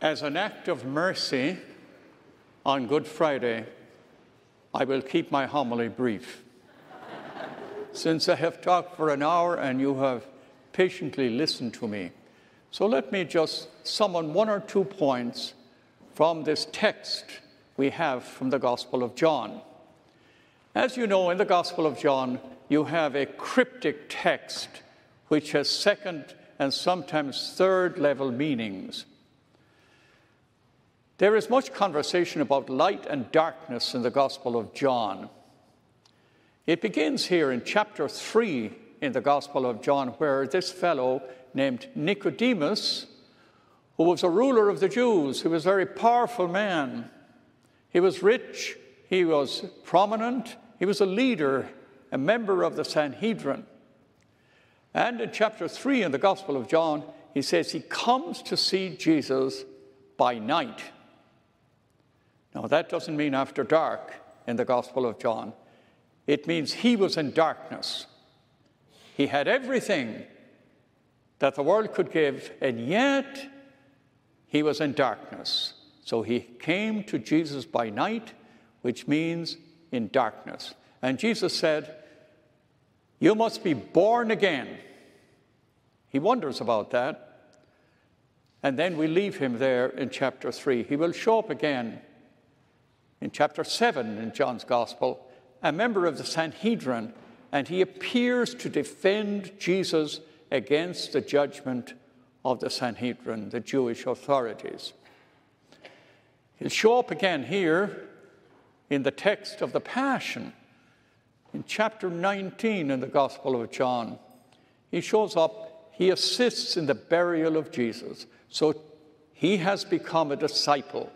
As an act of mercy on Good Friday, I will keep my homily brief. Since I have talked for an hour and you have patiently listened to me. So let me just summon one or 2 points from this text we have from the Gospel of John. As you know, in the Gospel of John, you have a cryptic text which has second and sometimes third level meanings. There is much conversation about light and darkness in the Gospel of John. It begins here in chapter 3 in the Gospel of John, where this fellow named Nicodemus, who was a ruler of the Jews, he was a very powerful man. He was rich, he was prominent, he was a leader, a member of the Sanhedrin. And in chapter 3 in the Gospel of John, he says he comes to see Jesus by night. Now, that doesn't mean after dark in the Gospel of John. It means he was in darkness. He had everything that the world could give, and yet he was in darkness. So he came to Jesus by night, which means in darkness. And Jesus said, "You must be born again." He wonders about that. And then we leave him there in chapter 3. He will show up again in chapter 7 in John's Gospel, a member of the Sanhedrin, and he appears to defend Jesus against the judgment of the Sanhedrin, the Jewish authorities. He'll show up again here in the text of the Passion, in chapter 19 in the Gospel of John. He shows up, he assists in the burial of Jesus. So he has become a disciple.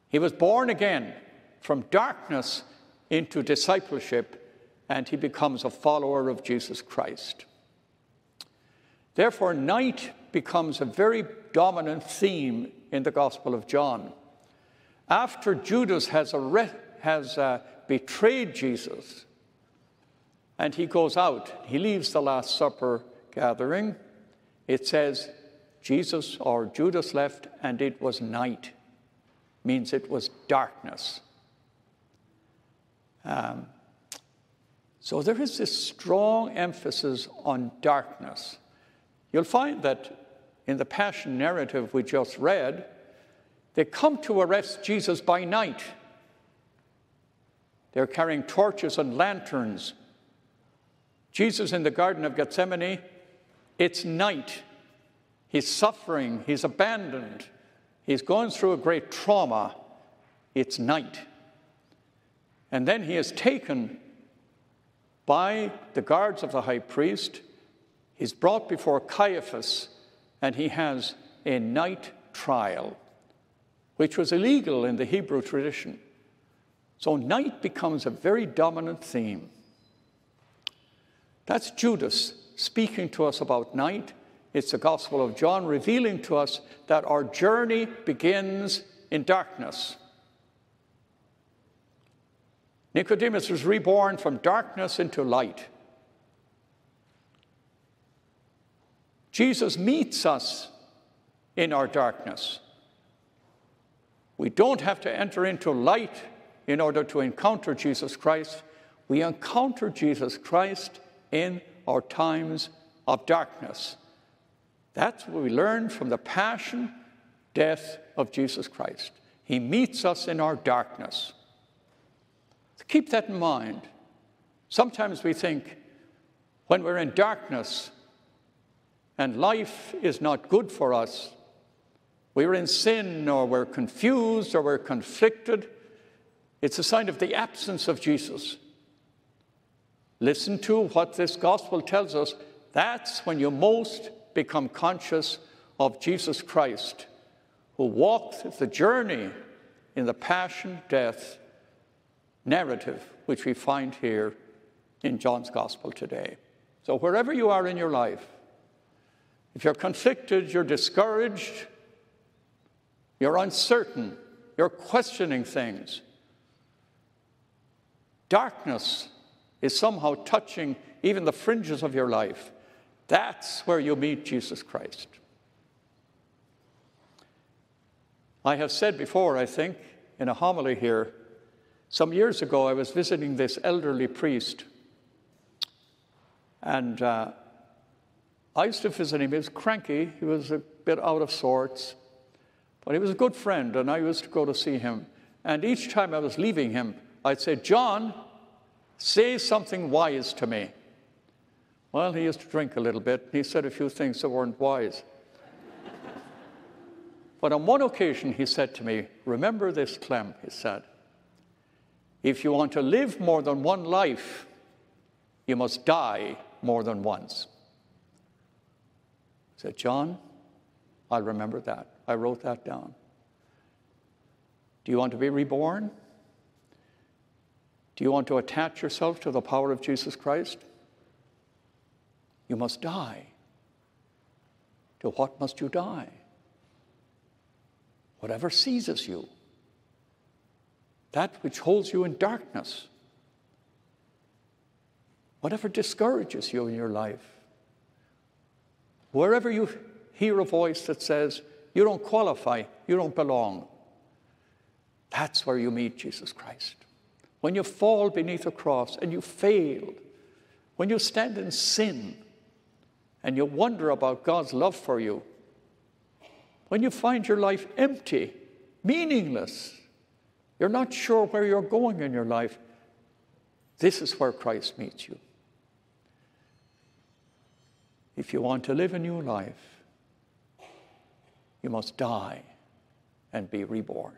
He was born again from darkness into discipleship, and he becomes a follower of Jesus Christ. Therefore, night becomes a very dominant theme in the Gospel of John. After Judas has betrayed Jesus, and he goes out, he leaves the Last Supper gathering, it says Judas left, and it was night. Means it was darkness. So there is this strong emphasis on darkness. You'll find that in the Passion narrative we just read, they come to arrest Jesus by night. They're carrying torches and lanterns. Jesus in the Garden of Gethsemane, it's night. He's suffering, he's abandoned. He's going through a great trauma. It's night. And then he is taken by the guards of the high priest. He's brought before Caiaphas, and he has a night trial, which was illegal in the Hebrew tradition. So night becomes a very dominant theme. That's Judas speaking to us about night. It's the Gospel of John revealing to us that our journey begins in darkness. Nicodemus was reborn from darkness into light. Jesus meets us in our darkness. We don't have to enter into light in order to encounter Jesus Christ. We encounter Jesus Christ in our times of darkness. That's what we learn from the passion, death of Jesus Christ. He meets us in our darkness. So keep that in mind. Sometimes we think when we're in darkness and life is not good for us, we're in sin or we're confused or we're conflicted, it's a sign of the absence of Jesus. Listen to what this gospel tells us. That's when you most become conscious of Jesus Christ, who walked the journey in the passion, death narrative, which we find here in John's Gospel today. So wherever you are in your life, if you're conflicted, you're discouraged, you're uncertain, you're questioning things, darkness is somehow touching even the fringes of your life, that's where you meet Jesus Christ. I have said before, I think, in a homily here, some years ago I was visiting this elderly priest, and I used to visit him. He was cranky, he was a bit out of sorts, but he was a good friend, and I used to go to see him. And each time I was leaving him, I'd say, "John, say something wise to me." Well, he used to drink a little bit, and he said a few things that weren't wise. But on one occasion, he said to me, "Remember this, Clem," he said. "If you want to live more than one life, you must die more than once." I said, "John, I'll remember that." I wrote that down. Do you want to be reborn? Do you want to attach yourself to the power of Jesus Christ? You must die. To what must you die? Whatever seizes you, that which holds you in darkness, whatever discourages you in your life, wherever you hear a voice that says, "You don't qualify, you don't belong," that's where you meet Jesus Christ. When you fall beneath a cross and you fail, when you stand in sin and you wonder about God's love for you, when you find your life empty, meaningless, you're not sure where you're going in your life, this is where Christ meets you. If you want to live a new life, you must die and be reborn.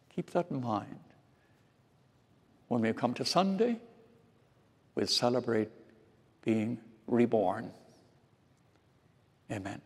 Keep that in mind. When we come to Sunday, we'll celebrate being reborn. Amen.